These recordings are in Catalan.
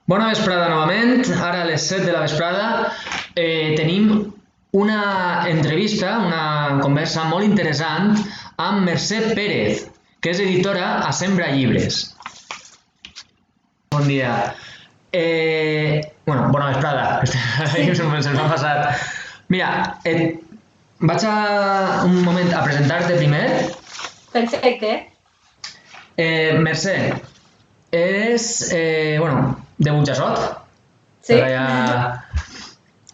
Bona vesprada novament, ara a les 7 de la vesprada tenim una entrevista, una conversa molt interessant amb Mercè Pérez, que és editora a Sembra Llibres. Bon dia. Bona vesprada, se'ns m'ha passat. Mira, vaig un moment a presentar-te primer. Perfecte. Mercè, eres, de Burjassot. Sí.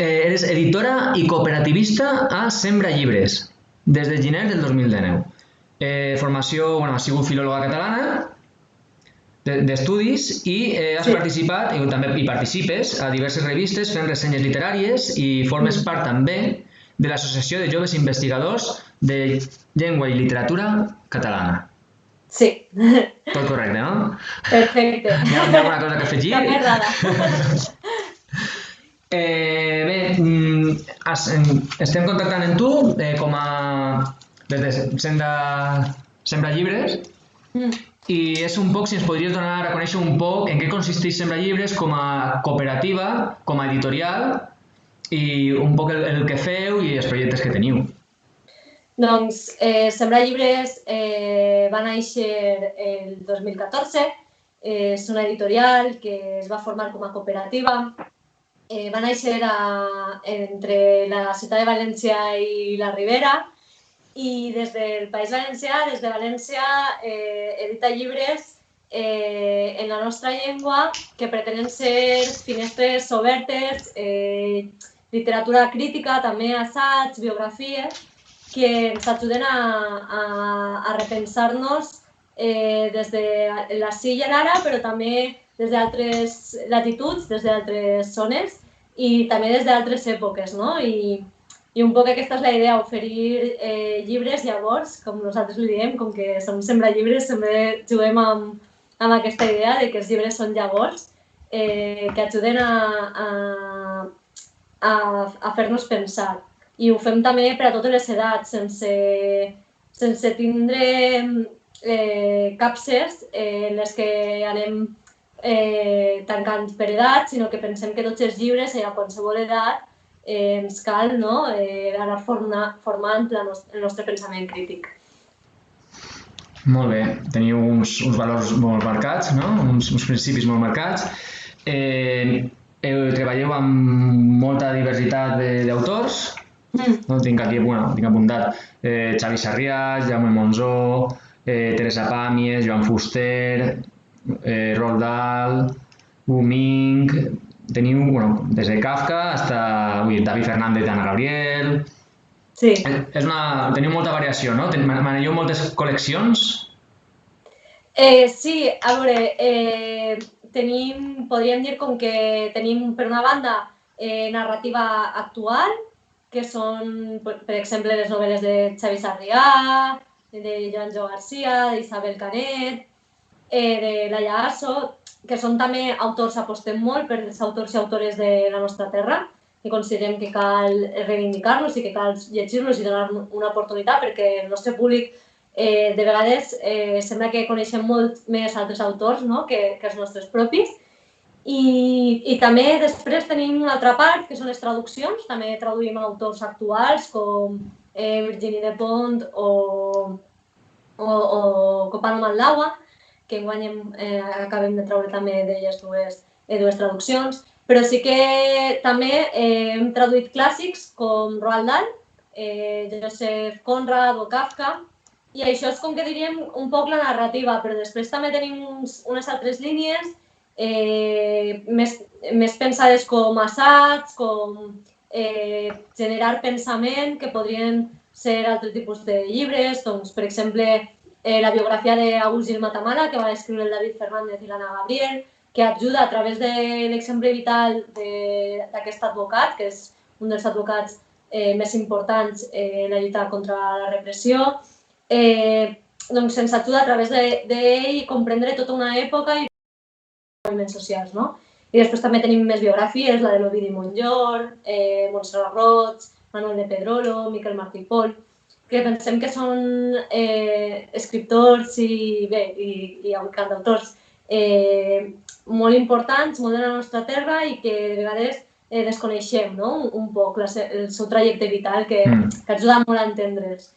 Eres editora i cooperativista a Sembra Llibres, des de gener del 2019. Formació, ha sigut filòloga catalana d'estudis i has participat, i també participes a diverses revistes fent ressenyes literàries i formes part també de l'Associació de Joves Investigadors de Llengua i Literatura Catalana. Sí. Tot correcte, no? Perfecte. Hi ha alguna cosa que afegir? Cap errada. Estem contactant amb tu des de Sembra Llibres i és un poc, si ens podries donar a conèixer un poc en què consisteix Sembra Llibres com a cooperativa, com a editorial i un poc el que feu i els projectes que teniu. Doncs Sembra Llibres va néixer el 2014, és una editorial que es va formar com a cooperativa. Va néixer entre la ciutat de València i la Ribera i des del País Valencià, des de València, edita llibres en la nostra llengua que pretenen ser finestres obertes, literatura crítica, també assaig, biografies, que ens ajuden a repensar-nos des de l'ací i l'ara, però també des d'altres latituds, des d'altres zones i també des d'altres èpoques, no? I un poc aquesta és la idea, oferir llibres llavors, com nosaltres li diem, com que som Sembra Llibres, sempre juguem amb aquesta idea de que els llibres són llavors, que ajuden a fer-nos pensar. I ho fem també per a totes les edats, sense tindre capses en les que anem tancant per edat, sinó que pensem que tots els llibres, a qualsevol edat, ens cal anar formant el nostre pensament crític. Molt bé, teniu uns valors molt marcats, no? uns principis molt marcats. Treballeu amb molta diversitat d'autors. Tinc aquí tinc apuntat Xavi Sarrià, Jaume Monzó, Teresa Pàmies, Joan Fuster, Roald Dahl, Wu Ming, teniu des de Kafka fins David Fernández i Ana Gabriel. Sí. Teniu molta variació, no? Manelleu moltes col·leccions? Sí, a veure, podríem dir com que tenim, per una banda, narrativa actual, que són, per exemple, les novel·les de Xavi Sarrià, de Joan Jo Garcia, d'Isabel Canet, de Laia Arso, que són també autors, apostem molt per els autors i autores de la nostra terra i considerem que cal reivindicar-los i que cal llegir-los i donar una oportunitat perquè el nostre públic de vegades sembla que coneixem molt més altres autors que els nostres propis. I també després tenim una altra part, que són les traduccions. També traduïm autors actuals com Virginie Despont o Copano Manlaua, que enguany acabem de treure també d'elles dues traduccions. Però sí que també hem traduït clàssics com Roald Dahl, Joseph Conrad o Kafka, i això és com que diríem un poc la narrativa, però després també tenim unes altres línies més pensades com assaigs, com generar pensament, que podrien ser altres tipus de llibres, doncs, per exemple, la biografia d'August Gil Matamala, que va escriure el David Fernández i l'Anna Gabriel, que ajuda a través de l'exemple vital d'aquest advocat, que és un dels advocats més importants en la lluita contra la repressió. Doncs ens ajuda a través d'ell comprendre tota una època i moviments socials, no? I després també tenim més biografies, la de l'Ovidi Montllor, Montserrat Roig, Manuel de Pedrolo, Miquel Martí i Pol, que pensem que són escriptors i cantautors molt importants, molt de la nostra terra i que de vegades desconeixem, no? Un poc el seu trajecte vital que ajuda molt a entendre'ls.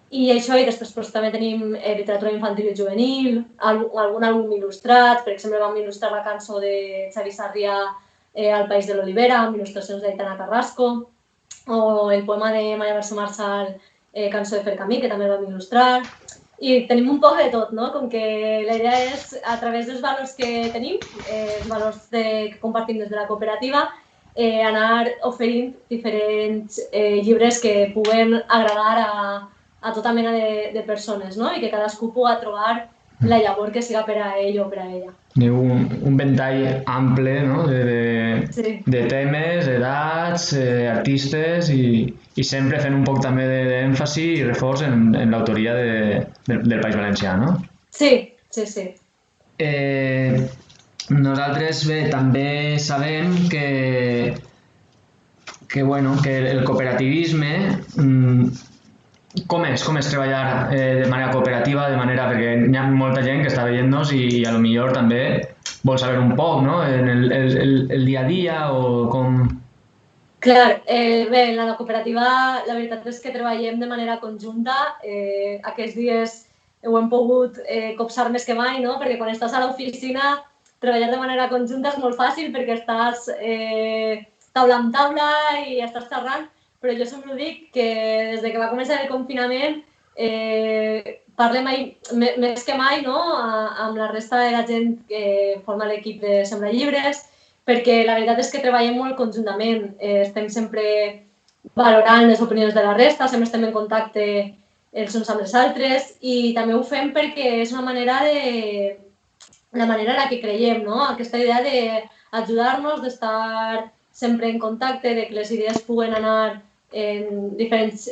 I això, i després també tenim literatura infantil i juvenil, algun àlbum il·lustrat, per exemple vam il·lustrar la cançó de Xavi Sarrià al País de l'Olivera, amb il·lustracions d'Aitana Carrasco, o el poema de Maia Verso Marçal, Cançó de fer camí, que també el vam il·lustrar. I tenim un poc de tot, no? Com que la idea és, a través dels valors que tenim, els valors que compartim des de la cooperativa, anar oferint diferents llibres que puguen agradar a tota mena de persones, no? I que cadascú pugui trobar la llavor que siga per a ell o per a ella. Un ventall ample, no? de temes, d'edats, artistes i sempre fent un poc també d'èmfasi i reforç en l'autoria del País Valencià, no? Sí. Nosaltres bé, també sabem que el cooperativisme, com és treballar de manera cooperativa, perquè hi ha molta gent que està veient-nos i a lo millor també vol saber un poc, no? En el dia a dia o com... Clar, bé, en la cooperativa la veritat és que treballem de manera conjunta. Aquests dies ho hem pogut copsar més que mai, no? Perquè quan estàs a l'oficina treballar de manera conjunta és molt fàcil perquè estàs taula amb taula i estàs xerrant, però jo sempre dic que des que va començar el confinament parlem més que mai, no? Amb la resta de la gent que forma l'equip de Sembra Llibres, perquè la veritat és que treballem molt conjuntament, estem sempre valorant les opinions de la resta, sempre estem en contacte els uns amb els altres i també ho fem perquè és una manera la manera en la que creiem, no? Aquesta idea d'ajudar-nos, d'estar sempre en contacte, de que les idees puguen anar en diferents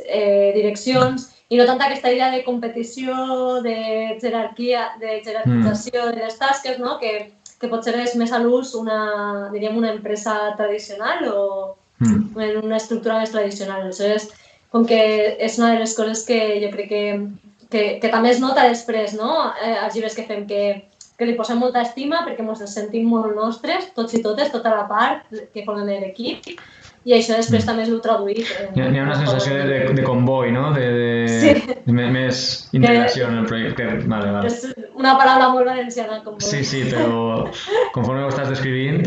direccions i no tant aquesta idea de competició, de jerarquització de les tasques, no? Que potser és més a l'ús una empresa tradicional o en una estructura més tradicional. Aleshores, com que és una de les coses que jo crec que també es nota després, no? Els llibres que fem, que li posem molta estima perquè ens sentim molt nostres, tots i totes, tota la part que formem l'equip, i això després també és el traduït. Hi ha una sensació de comboi, no? Més integració en el projecte. Vale. És una paraula molt valenciana, comboi. Sí, però conforme ho estàs descrivint...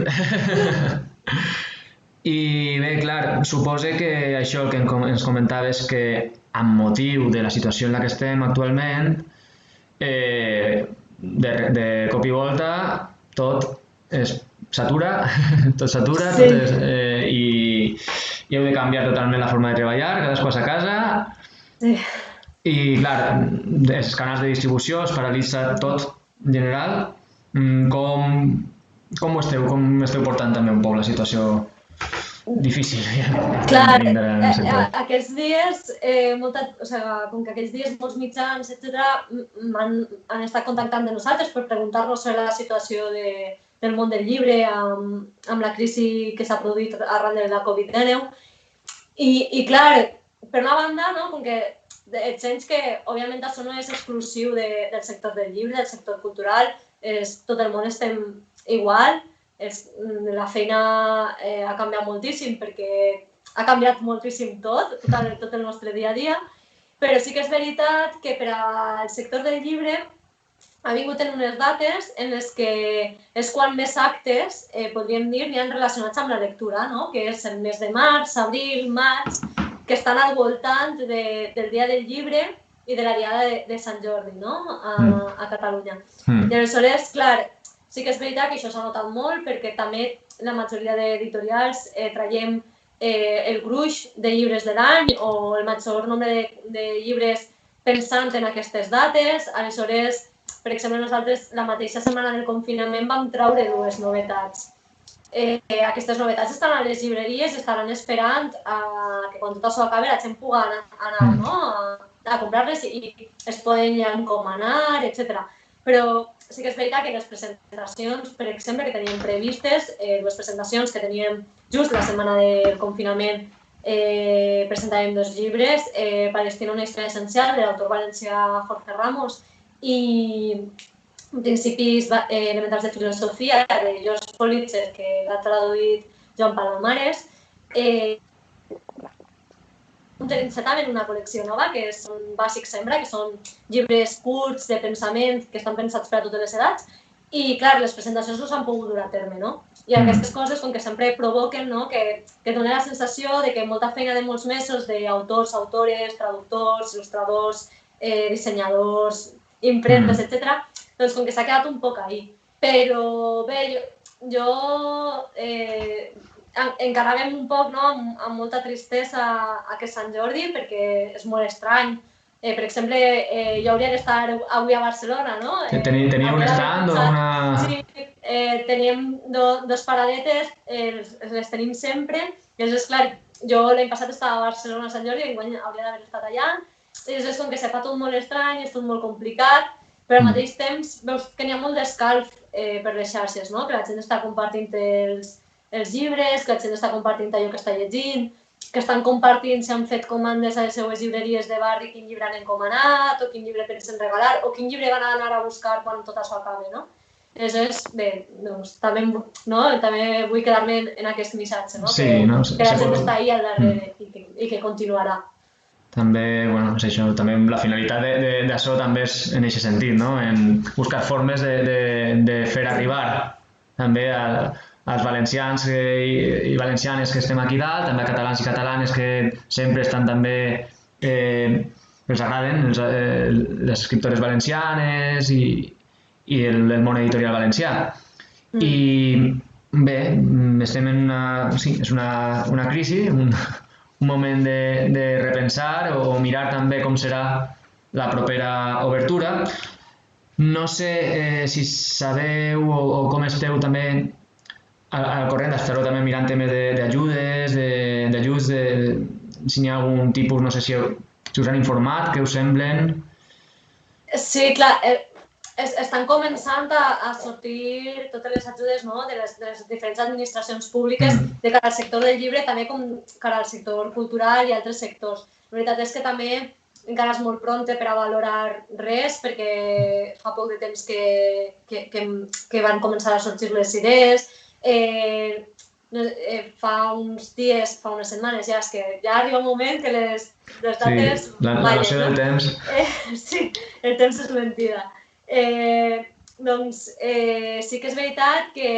I bé, clar, suposo que això el que ens comentaves que amb motiu de la situació en la que estem actualment, de cop i volta tot s'atura, i heu de canviar totalment la forma de treballar, cadascú a casa, i clar, els canals de distribució es paralitza tot en general. Com esteu portant també un poc la situació difícil? Clar, aquests dies, com que aquests dies molts mitjans, han estat contactant de nosaltres per preguntar-nos sobre la situació del món del llibre amb la crisi que s'ha produït arran de la Covid-19. I clar, per una banda, no, com que et sents que, òbviament, això no és exclusiu del sector del llibre, del sector cultural, tot el món estem igual. La feina ha canviat moltíssim perquè ha canviat moltíssim tot el nostre dia a dia, però sí que és veritat que per al sector del llibre ha vingut en unes dates en les que és quan més actes, podríem dir, n'hi ha relacionats amb la lectura, no? Que és el mes de març, abril, maig, que estan al voltant del Dia del Llibre i de la Diada de Sant Jordi, no? A Catalunya. I aleshores, clar, sí que és veritat que això s'ha notat molt perquè també la majoria d'editorials traiem el gruix de llibres de l'any o el major nombre de llibres pensant en aquestes dates. Aleshores, per exemple, nosaltres la mateixa setmana del confinament vam traure dues novetats. Aquestes novetats estan a les llibreries i estaran esperant que quan tot això acabi la gent pugui anar a comprar-les i es poden ja encomanar, etc. Però sí que és veritat que les presentacions, per exemple, que teníem previstes, les presentacions que teníem just la setmana del confinament, presentàvem dos llibres, Palestina, una història essencial, de l'autor valencià Jorge Ramos, i Principis elementals de filosofia, de George Politzer, que l'ha traduït Joan Palomares. Tenim certament una col·lecció nova, que són bàsics sempre, que són llibres curts de pensament que estan pensats per a totes les edats, i, clar, les presentacions no s'han pogut dur a terme, no? I aquestes coses, com que sempre provoquen, no?, que donen la sensació de que molta feina de molts mesos d'autors, autores, traductors, il·lustradors, dissenyadors, impremtes, etc., doncs com que s'ha quedat un poc ahí. Però bé, jo encaràvem un poc, no?, amb molta tristesa aquest Sant Jordi, perquè és molt estrany. Per exemple, jo hauria d'estar avui a Barcelona, no? Tenia un stand o una... Sí, teníem dos paradetes, les tenim sempre, i és clar, jo l'any passat estava a Barcelona a Sant Jordi, i enguany hauria d'haver estat allà, i és com que se fa tot molt estrany, és tot molt complicat, però al mateix temps veus que n'hi ha molt d'escalf per les xarxes, no? Que la gent està compartint els llibres, que la gent està compartint allò que està llegint, que estan compartint si han fet comandes a les seues llibreries de barri, quin llibre han encomanat, o quin llibre pensen regalar, o quin llibre van anar a buscar quan tot això acabi, no? Aleshores, bé, doncs, també vull quedar-me en aquest missatge, no? Sí, que la gent està ahí al darrere i que continuarà. També, bueno, és això, també la finalitat d'això també és en aquest sentit, no? En buscar formes de fer arribar també als valencians i valencianes que estem aquí dalt, també a catalans i catalanes que sempre estan també, els agraden les escriptores valencianes i el món editorial valencià. I bé, estem en una crisi, un moment de repensar o mirar també com serà la propera obertura. No sé si sabeu o com esteu també al corrent, esteu també mirant temes d'ajudes, si n'hi ha algun tipus, no sé si us han informat, què us semblen? Sí, clar, estan començant a sortir totes les ajudes, no?, de les diferents administracions públiques de cara al sector del llibre, també com cara al sector cultural i altres sectors. La veritat és que també encara és molt pront per a valorar res, perquè fa poc de temps que van començar a sortir les idees. Fa uns dies, fa unes setmanes ja, és que ja arriba un moment que les dates... Sí, la noció del temps. Sí, el temps és mentida. Doncs sí que és veritat que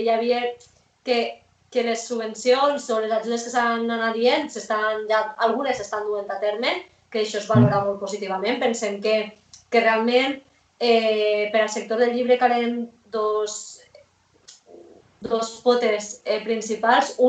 hi havia que les subvencions o les ajudes que s'han anat dient, algunes s'estan duent a terme, que això es valora molt positivament. Pensem que realment per al sector del llibre calen dos potes principals. Per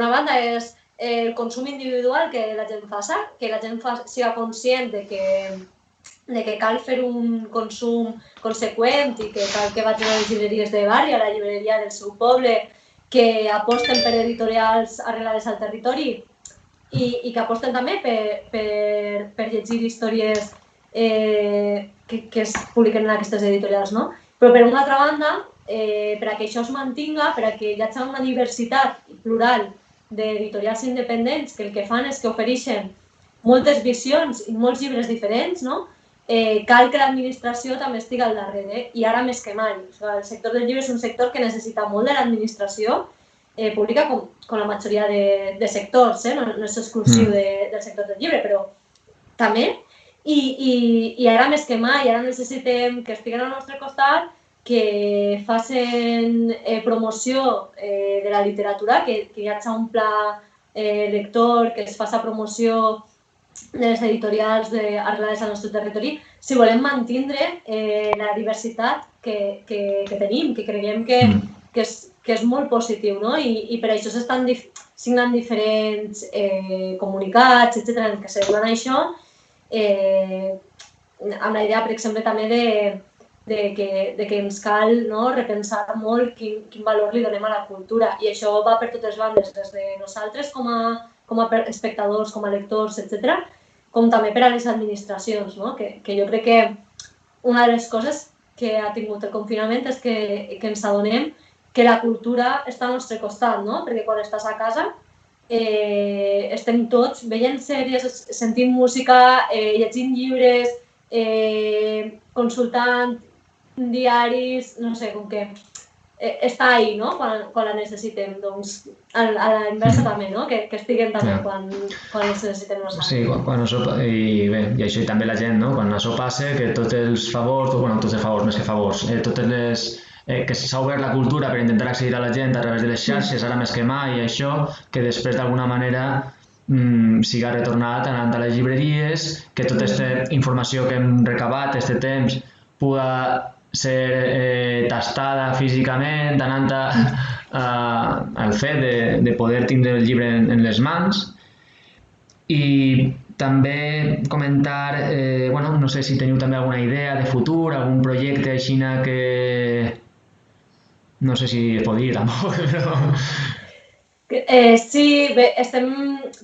una banda, és el consum individual que la gent faci, que la gent siga conscient de que cal fer un consum conseqüent i que cal que vagin a les llibreries de barri, a la llibreria del seu poble, que aposten per editorials arrelades al territori i que aposten també per llegir històries que es publiquen en aquestes editorials, no? Però per una altra banda, per a que això es mantinga, per a que hi hagi una diversitat plural d'editorials independents que el que fan és que ofereixen moltes visions i molts llibres diferents, no? Cal que l'administració també estigui al darrere, i ara més que mai. El sector del llibre és un sector que necessita molt de l'administració pública, com la majoria de sectors, no és exclusiu del sector del llibre, però també. I ara més que mai, ara necessitem que estiguen al nostre costat, que facin promoció de la literatura, que hi hagi un pla lector, que es faci promoció de les editorials arrelades al nostre territori, si volem mantindre la diversitat que tenim, que creiem que és molt positiu, no? I per això s'estan signant diferents comunicats, etc., en què se diuen això, amb la idea, per exemple, també de que ens cal repensar molt quin valor li donem a la cultura. I això va per totes bandes, des de nosaltres com a espectadors, com a lectors, etc., com també per a les administracions, que jo crec que una de les coses que ha tingut el confinament és que ens adonem que la cultura està al nostre costat, perquè quan estàs a casa estem tots veient sèries, sentint música, llegint llibres, consultant diaris, no sé, com que està ahí, no?, quan la necessitem. Doncs a la inversa també, no?, que estiguen també quan els necessitem nosaltres. Sí, quan això, i bé, i això i també la gent, no?, quan això passa, que tots els favors, bueno, tots els favors, més que favors, totes les... que s'ha obert la cultura per intentar accedir a la gent a través de les xarxes, ara més que mai, i això, que després d'alguna manera siga retornat anant a les llibreries, que tota aquesta informació que hem recabat, aquest temps, pugui ser tastada físicament, anant al fet de poder tindre el llibre en les mans. I també comentar, bueno, no sé si teniu també alguna idea de futur, algun projecte així que... No sé si es pot dir tampoc, però... Sí, bé, estem,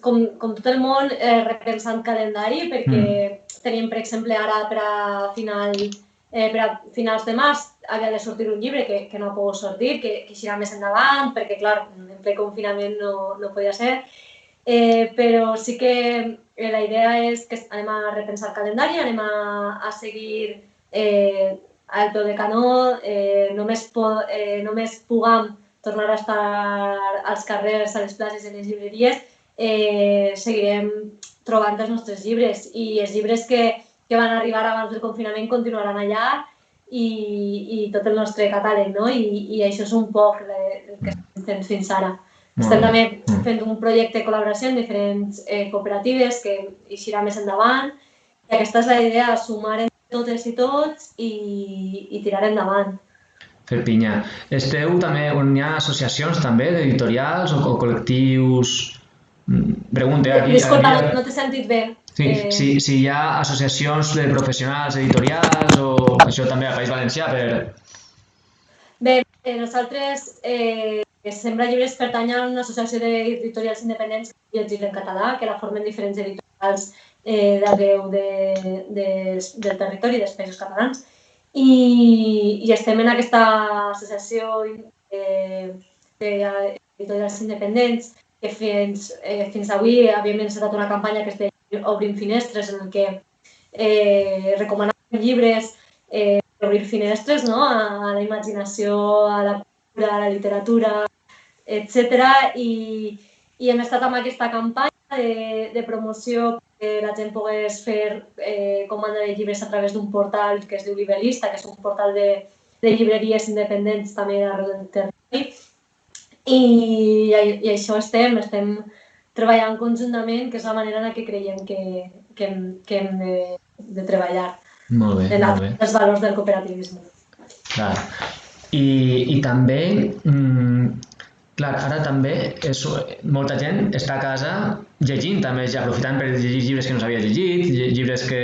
com tot el món, repensant calendari, perquè tenim, per exemple, ara per a finals de març havia de sortir un llibre que no ha pogut sortir, que eixirà més endavant, perquè, clar, en ple confinament no podia ser. Però sí que la idea és que anem a repensar el calendari, anem a seguir al peu de canó, només puguem tornar a estar als carrers, a les places, a les llibreries, seguirem trobant els nostres llibres i els llibres que van arribar abans del confinament continuaran allà i tot el nostre catàleg, no? I això és un poc el que estem fent fins ara. Estem també fent un projecte de col·laboració amb diferents cooperatives que eixirà més endavant i aquesta és la idea, sumar totes i tots i tirar endavant. Fer pinya. Esteu també, on hi ha associacions també, d'editorials o col·lectius... Pregunta aquí... Disculpa, no t'he sentit bé. Sí, si hi ha associacions de professionals editorials o això també al País Valencià per... Bé, nosaltres, Sembra Llibres pertany a una associació d'editorials independents que llegir en català, que la formen diferents editorials d'arreu del territori dels Països Catalans. I estem en aquesta associació d'editorials independents que fins avui havíem encetat una campanya que es deia Obrim Finestres, en què recomanàvem llibres per obrir finestres, no?, a la imaginació, a la cultura, a la literatura, etc. I hem estat amb aquesta campanya de promoció que la gent pogués fer comanda de llibres a través d'un portal que es diu Libelista, que és un portal de llibreries independents també arreu del territori. I això estem treballant conjuntament, que és la manera en què creiem que hem de treballar. Molt bé, molt bé. Els valors del cooperativisme. Clar. I també, clar, ara també molta gent està a casa llegint també, aprofitant per llegir llibres que no s'havia llegit, llibres que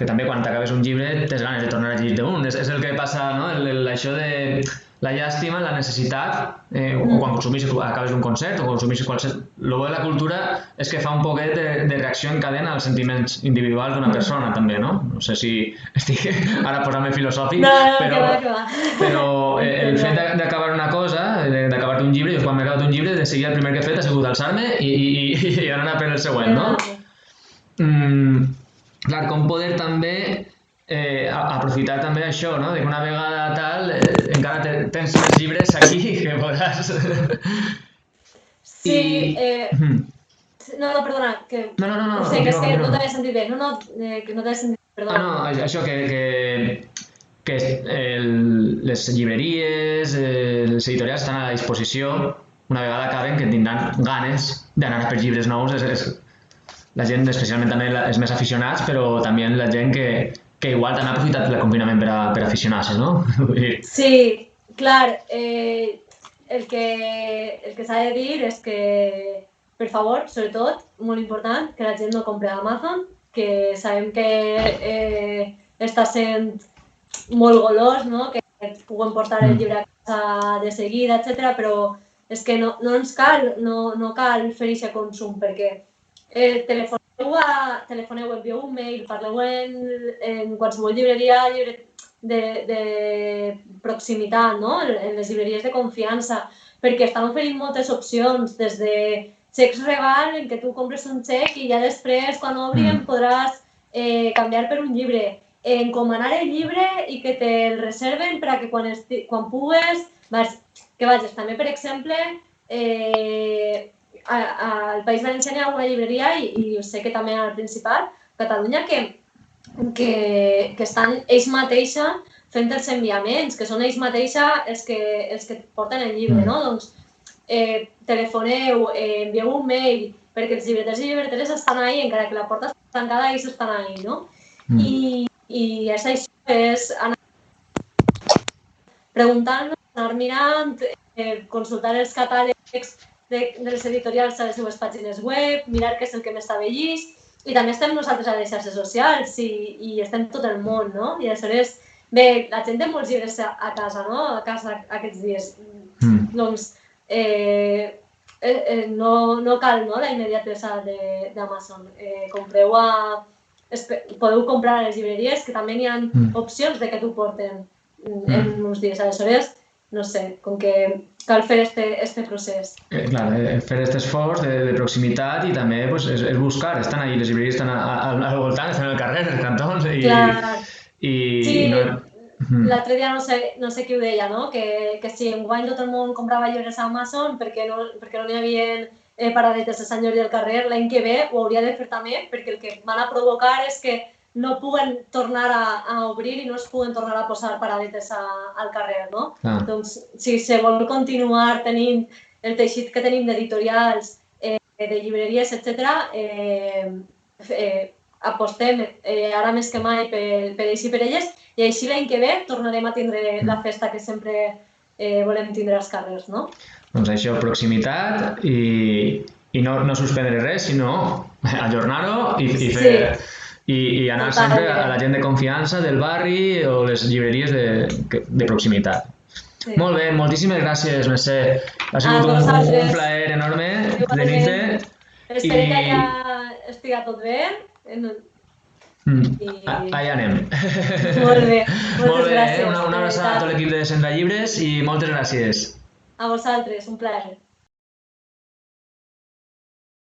també quan t'acabes un llibre tens ganes de tornar a llegir-te un. És el que passa, no?, això de la llàstima, la necessitat, o quan acabes un concert o consumeixes qualsevol... El bo de la cultura és que fa un poquet de reacció en cadena als sentiments individuals d'una persona, també, no? No sé si estic ara posant-me filosòfic, però el fet d'acabar una cosa, d'acabar-te un llibre, jo quan m'he acabat un llibre, de seguida el primer que he fet ha sigut alçar-me i anar a per el següent, no? Clar, com poder també aprofitar també això, no?, que una vegada tal encara tens més llibres aquí que podràs... Sí, no, perdona, que... No, ho sé, que és que no t'havia sentit bé, que no t'havia sentit bé, perdona. No, això que les llibreries, les editorials estan a la disposició, una vegada acaben, que tindran ganes d'anar per llibres nous, la gent, especialment també els més aficionats, però també la gent que igual també ha aprofitat el confinament per aficionar-se, no? Sí, clar, el que s'ha de dir és que, per favor, sobretot, molt important, que la gent no compri a Amazon, que sabem que està sent molt golós, no?, que puguem portar el llibre a casa de seguida, etc. Però és que no ens cal, no cal fer aquest consum, perquè telefoneu, envieu un mail, parleu en qualsevol llibreria de proximitat, no?, en les llibreries de confiança, perquè estan oferint moltes opcions, des de xecs regal, en què tu compres un xec i ja després, quan obrin, podràs canviar per un llibre. encomanar el llibre i que te'l reserven per a que quan pugues... Que vages també, per exemple, al País Valencià hi ha una llibreria i sé que també al Principat, Catalunya, que estan ells mateixa fent els enviaments, que són ells mateixa els que porten el llibre, no? Doncs telefoneu, envieu un mail, perquè els llibreters i llibreteres estan ahí, encara que la porta està tancada, ells estan ahí, no? I és això, és anar preguntant, anar mirant, consultar els catàlegs de les editorials a les seues pàgines web, mirar què és el que més s'ha vist, i també estem nosaltres a les xarxes socials i estem tot el món, no? I aleshores, bé, la gent té molts llibres a casa, no? A casa aquests dies. Doncs no cal la immediatesa d'Amazon. Podeu comprar a les llibreries, que també hi ha opcions de que t'ho porten en uns dies. Aleshores, no sé, com que cal fer este procés. Clar, fer aquest esforç de proximitat i també és buscar, estan allà, les llibreries estan al voltant, estan al carrer, als cantons Sí, l'altre dia no sé qui ho deia, no? Que si enguany tot el món comprava llibres a Amazon perquè no n'hi havia paradetes de Sant Jordi al carrer, l'any que ve ho hauria de fer també, perquè el que van a provocar és que no puguen tornar a obrir i no es puguen tornar a posar paradetes al carrer, no? Doncs si se vol continuar tenint el teixit que tenim d'editorials, de llibreries, etc., apostem ara més que mai per ells i per elles, i així l'any que ve tornarem a tindre la festa que sempre volem tindre als carrers, no? Doncs això, proximitat i no suspendre res, sinó ajornar-ho i fer... I anar sempre a la gent de confiança del barri o les llibreries de proximitat. Molt bé, moltíssimes gràcies, Mercè. Ha sigut un plaer enorme de nit-te. Espero que ja estiga tot bé. Allà anem. Molt bé, moltes gràcies. Una abraçada a tot l'equip de Centre Llibres i moltes gràcies. A vosaltres, un plaer.